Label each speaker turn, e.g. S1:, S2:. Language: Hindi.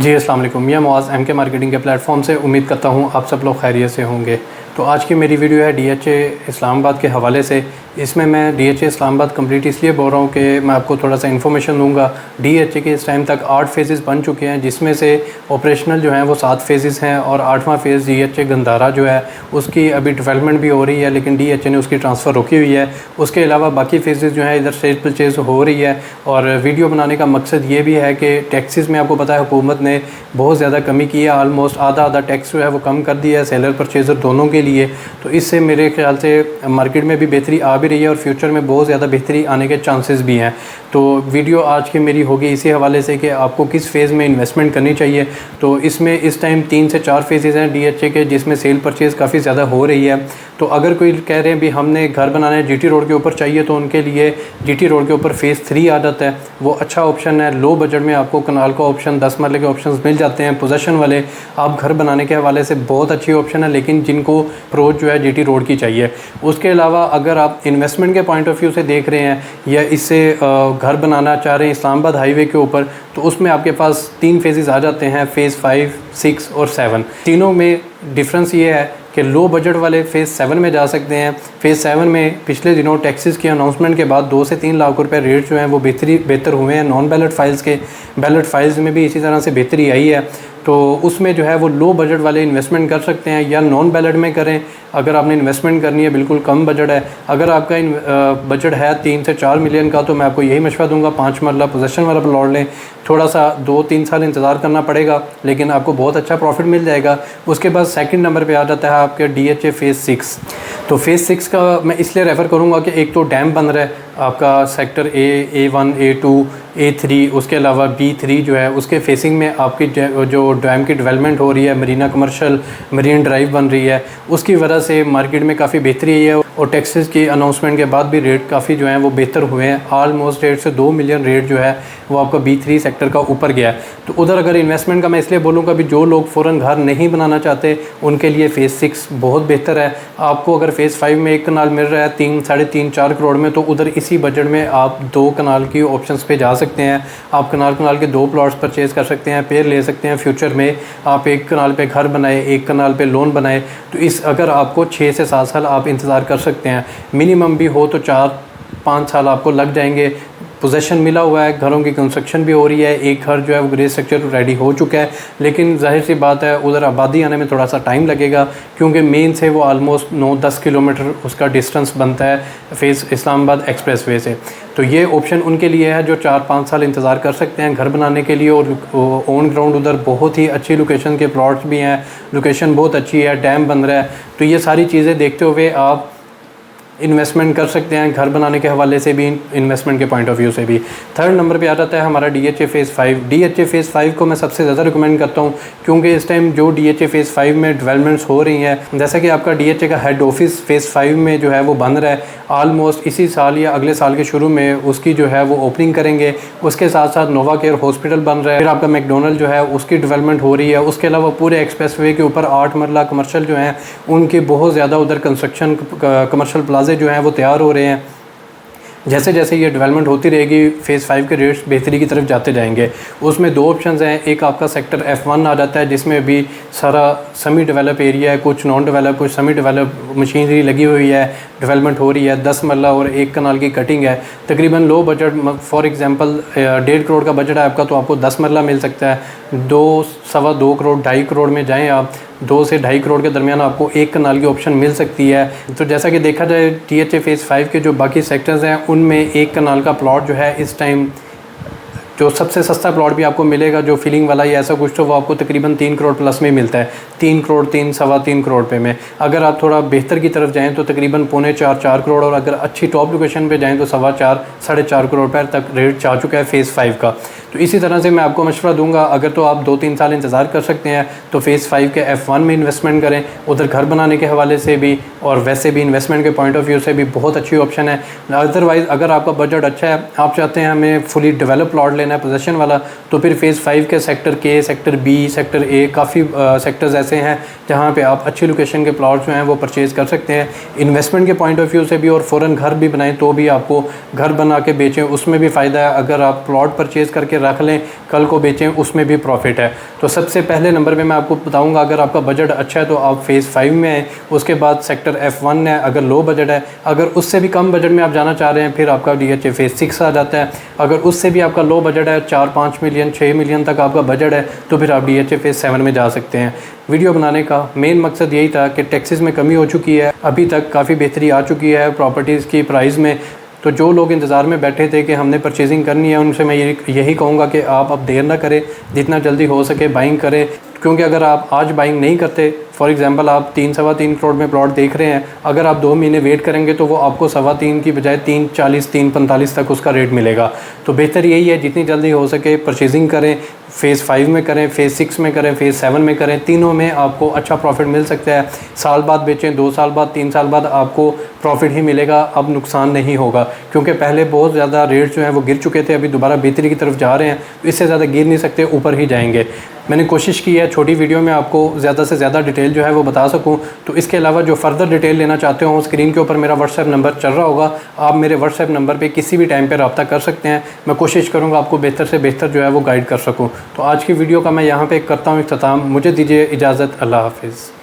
S1: जी अस्सलाम वालेकुम। मैं मुआज़ MK मार्केटिंग के प्लेटफॉर्म से उम्मीद करता हूँ आप सब लोग खैरियत से होंगे। तो आज की मेरी वीडियो है DHA इस्लामाबाद के हवाले से। इसमें मैं DHA इस्लामाबाद कंप्लीट इसलिए बोल रहा हूँ कि मैं आपको थोड़ा सा इन्फॉर्मेशन दूंगा। DHA के इस टाइम तक 8 फेज़ेस बन चुके हैं, जिसमें से ऑपरेशनल जो हैं वो 7 फेज़ेस हैं और 8वां फेज़ DHA गंदारा जो है उसकी अभी डेवलपमेंट भी हो रही है, लेकिन DHA ने उसकी ट्रांसफ़र रोकी हुई है। उसके अलावा बाकी फेज़ेस जो हैं इधर सेल परचेज़ हो रही है। और वीडियो बनाने का मकसद ये भी है कि टैक्सेस में आपको पता है हुकूमत ने बहुत ज़्यादा कमी की है, आलमोस्ट आधा टैक्स जो है वो कम कर दिया है सेलर परचेज़र दोनों के लिए। तो इससे मेरे ख्याल से मार्केट में भी बेहतरी आ भी रही है और फ्यूचर में बहुत ज़्यादा बेहतरी आने के चांसेस भी हैं। तो वीडियो आज की मेरी होगी इसी हवाले से कि आपको किस फेज़ में इन्वेस्टमेंट करनी चाहिए। तो इसमें इस टाइम 3 से 4 फेजेज़ हैं DHA के, जिसमें सेल परचेज़ काफ़ी ज़्यादा हो रही है। तो अगर कोई कह रहे हैं भी हमने घर बनाना है GT रोड के ऊपर चाहिए, तो उनके लिए GT रोड के ऊपर फ़ेज़ 3 आ जाता है, वो अच्छा ऑप्शन है। लो बजट में आपको कनाल का ऑप्शन 10 मरले के ऑप्शन मिल जाते हैं। पोजेसन वाले आप घर बनाने के हवाले से बहुत अच्छी ऑप्शन है, लेकिन जिनको अप्रोच जो है GT रोड की चाहिए। उसके अलावा अगर आप इन्वेस्टमेंट के पॉइंट ऑफ व्यू से देख रहे हैं या इससे घर बनाना चाह रहे हैं इस्लामाबाद हाईवे के ऊपर, तो उसमें आपके पास 3 फेजेस आ जाते हैं, फ़ेज़ 5, 6 और 7। तीनों में डिफरेंस ये है कि लो बजट वाले फ़ेज़ 7 में जा सकते हैं। फ़ेज़ 7 में पिछले दिनों टैक्सेस की अनाउंसमेंट के बाद 2 से 3 लाख रुपए रेट जो हैं वो बेहतर हुए हैं नॉन बैलेट फाइल्स के। बैलेट फाइल्स में भी इसी तरह से बेहतरी आई है। तो उसमें जो है वो लो बजट वाले इन्वेस्टमेंट कर सकते हैं या नॉन बैलेट में करें अगर आपने इन्वेस्टमेंट करनी है। बिल्कुल कम बजट है, अगर आपका बजट है 3 से 4 मिलियन का, तो मैं आपको यही मशवरा दूंगा 5 मरला पोजेसन वाला प्लॉट लें। थोड़ा सा 2-3 साल इंतज़ार करना पड़ेगा, लेकिन आपको बहुत अच्छा प्रॉफिट मिल जाएगा। उसके बाद सेकंड नंबर पे आ जाता है आपके DHA फ़ेज़ 6। तो फ़ेज़ 6 का मैं इसलिए रेफ़र करूँगा कि एक तो डैम बन रहा है आपका सेक्टर A1, A2, A3, उसके अलावा B3 जो है उसके फेसिंग में आपकी जो डैम की डेवलपमेंट हो रही है, मरीना कमर्शियल मरीन ड्राइव बन रही है, उसकी वजह से मार्केट में काफ़ी बेहतरी आई है। और टैक्सेस की अनाउंसमेंट के बाद भी रेट काफ़ी जो हैं वो बेहतर हुए हैं। ऑलमोस्ट 1.5 से 2 मिलियन रेट जो है वो आपका B3 सेक्टर का ऊपर गया है। तो उधर अगर इन्वेस्टमेंट का मैं इसलिए बोलूँगा भी जो लोग फ़ौरन घर नहीं बनाना चाहते उनके लिए फ़ेज़ 6 बहुत बेहतर है। आपको अगर फ़ेज़ 5 में एक कनाल मिल रहा है 3, साढ़े 3-4 करोड़ में, तो उधर इसी बजट में आप 2 कनाल की ऑप्शंस पे जा सकते हैं। आप कनाल के 2 प्लॉट्स परचेज़ कर सकते हैं, पेड़ ले सकते हैं। फ्यूचर में आप एक कनाल पे घर बनाए, एक कनाल पे लोन बनाए, तो इस अगर आपको 6 से 7 साल आप इंतज़ार कर सकते हैं, मिनिमम भी हो तो 4-5 साल आपको लग जाएंगे। पोजेसन मिला हुआ है, घरों की कंस्ट्रक्शन भी हो रही है, एक घर जो है वो ग्रे स्ट्रक्चर रेडी हो चुका है। लेकिन जाहिर सी बात है उधर आबादी आने में थोड़ा सा टाइम लगेगा, क्योंकि मेन से वो ऑलमोस्ट 9-10 किलोमीटर उसका डिस्टेंस बनता है फ़ेज़ इस्लामाबाद एक्सप्रेस वे से। तो ये ऑप्शन उनके लिए है जो 4-5 साल इंतज़ार कर सकते हैं घर बनाने के लिए। और ऑन ग्राउंड उधर बहुत ही अच्छी लोकेशन के प्लॉट्स भी हैं, लोकेशन बहुत अच्छी है, डैम बन रहा है। तो ये सारी चीज़ें देखते हुए आप इन्वेस्टमेंट कर सकते हैं, घर बनाने के हवाले से भी, इन्वेस्टमेंट के पॉइंट ऑफ व्यू से भी। थर्ड नंबर पे आ जाता है हमारा DHA फ़ेज़ 5। DHA फ़ेज़ 5 को मैं सबसे ज़्यादा रिकमेंड करता हूँ, क्योंकि इस टाइम जो DHA फ़ेज़ 5 में डेवलपमेंट्स हो रही हैं, जैसा कि आपका DHA का हेड ऑफिस फ़ेज़ 5 में जो है वो बन रहा है, आलमोस्ट इसी साल या अगले साल के शुरू में उसकी जो है वो ओपनिंग करेंगे। उसके साथ साथ नोवा केयर हॉस्पिटल बन रहा है, फिर आपका मैकडोनल्ड जो है उसकी डेवलपमेंट हो रही है। उसके अलावा पूरे एक्सप्रेस वे के ऊपर 8 मरला कमर्शियल जो हैं उनके बहुत ज़्यादा उधर कंस्ट्रक्शन कमर्शियल प्लाजे जो हैं वो तैयार हो रहे हैं। जैसे जैसे ये डेवलपमेंट होती रहेगी फ़ेज़ 5 के रेट्स बेहतरी की तरफ जाते जाएंगे। उसमें 2 ऑप्शंस हैं, एक आपका सेक्टर F1 आ जाता है जिसमें अभी सारा सेमी डेवलप एरिया है, कुछ नॉन डेवलप, कुछ सेमी डेवलप मशीनरी लगी हुई है, डेवलपमेंट हो रही है। 10 मरला और 1 कनाल की कटिंग है। तकरीबन low budget, for example 1.5 crore का बजट है आपका, तो आपको 10 मरला मिल सकता है। 2-2.25 करोड़, 2.5 करोड़ में जाएँ आप, 2 से 2.5 करोड़ के दरमियान आपको 1 कनाल की ऑप्शन मिल सकती है। तो जैसा कि देखा जाए DHA फ़ेज़ 5 के जो बाकी सेक्टर्स हैं उनमें 1 कनाल का प्लॉट जो है इस टाइम जो सबसे सस्ता प्लॉट भी आपको मिलेगा, जो फीलिंग वाला या ऐसा कुछ, तो वो आपको तकरीबन 3 करोड़ प्लस में मिलता है। 3 करोड़, 3-3.25 करोड़ पे में। अगर आप थोड़ा बेहतर की तरफ जाएँ तो तकरीबन 3.25-4 करोड़, और अगर अच्छी टॉप लोकेशन पे जाएँ तो 4.25-4.5 करोड़ पर तक रेट जा चुका है फ़ेज़ 5 का। तो इसी तरह से मैं आपको मशवरा दूंगा, अगर तो आप 2-3 साल इंतज़ार कर सकते हैं तो फ़ेज़ 5 के F1 में इन्वेस्टमेंट करें, उधर घर बनाने के हवाले से भी और वैसे भी इन्वेस्टमेंट के पॉइंट ऑफ व्यू से भी बहुत अच्छी ऑप्शन है। अदरवाइज़ अगर आपका बजट अच्छा है, आप चाहते हैं हमें फुली डेवलप प्लॉट लेना है पोजेसन वाला, तो फिर फ़ेज़ 5 के sector K, sector B, sector A, काफ़ी सेक्टर्स ऐसे हैं जहाँ पे आप अच्छी लोकेशन के प्लॉट जो हैं वो परचेज़ कर सकते हैं इन्वेस्टमेंट के पॉइंट ऑफ व्यू से भी। और फ़ौरन घर भी बनाएं तो भी आपको घर बना के बेचें उसमें भी फ़ायदा है। अगर आप प्लॉट परचेज़ करके रख लें, कल को बेचें, उसमें भी प्रॉफिट है। तो सबसे पहले नंबर पे मैं आपको बताऊंगा, अगर आपका बजट अच्छा है तो आप फ़ेज़ 5 में आए। उसके बाद सेक्टर F1 है, अगर लो बजट है। अगर उससे भी कम बजट में आप जाना चाह रहे हैं फिर आपका DHA फ़ेज़ 6 आ जाता है। अगर उससे भी आपका लो बजट है, 4-5 मिलियन 6 मिलियन तक आपका बजट है, तो फिर आप DHA फ़ेज़ 7 में जा सकते हैं। वीडियो बनाने का मेन मकसद यही था कि टैक्सेस में कमी हो चुकी है, अभी तक काफ़ी बेहतरी आ चुकी है प्रॉपर्टीज़ की प्राइस में। तो जो लोग इंतज़ार में बैठे थे कि हमने परचेजिंग करनी है, उनसे मैं यही कहूँगा कि आप अब देर ना करें, जितना जल्दी हो सके बाइंग करें। क्योंकि अगर आप आज बाइंग नहीं करते, फॉर एग्जांपल आप 3-3.25 करोड़ में प्लॉट देख रहे हैं, अगर आप 2 महीने वेट करेंगे तो वो आपको 3.25 की बजाय 3.40 3.45 तक उसका रेट मिलेगा। तो बेहतर यही है जितनी जल्दी हो सके परचेजिंग करें। फ़ेज़ 5 में करें, फ़ेज़ 6 में करें, फ़ेज़ 7 में करें, तीनों में आपको अच्छा प्रॉफिट मिल सकता है। साल बाद बेचें, 2 साल बाद, 3 साल बाद आपको प्रॉफिट ही मिलेगा, अब नुकसान नहीं होगा। क्योंकि पहले बहुत ज़्यादा रेट जो हैं वो गिर चुके थे, अभी दोबारा बेहतरी की तरफ जा रहे हैं, तो इससे ज़्यादा गिर नहीं सकते, ऊपर ही जाएंगे। मैंने कोशिश की है छोटी वीडियो में आपको ज़्यादा से ज़्यादा डिटेल जो है वो बता सकूं। तो इसके अलावा जो फर्दर डिटेल लेना चाहते हो, स्क्रीन के ऊपर मेरा व्हाट्सएप नंबर चल रहा होगा, आप मेरे व्हाट्सएप नंबर पे किसी भी टाइम पे रब्ता कर सकते हैं। मैं कोशिश करूँगा आपको बेहतर से बेहतर जो है वो गाइड कर सकूँ। तो आज की वीडियो का मैं यहाँ पर करता हूँ इख्तिताम। मुझे दीजिए इजाज़त। अल्लाह हाफिज़।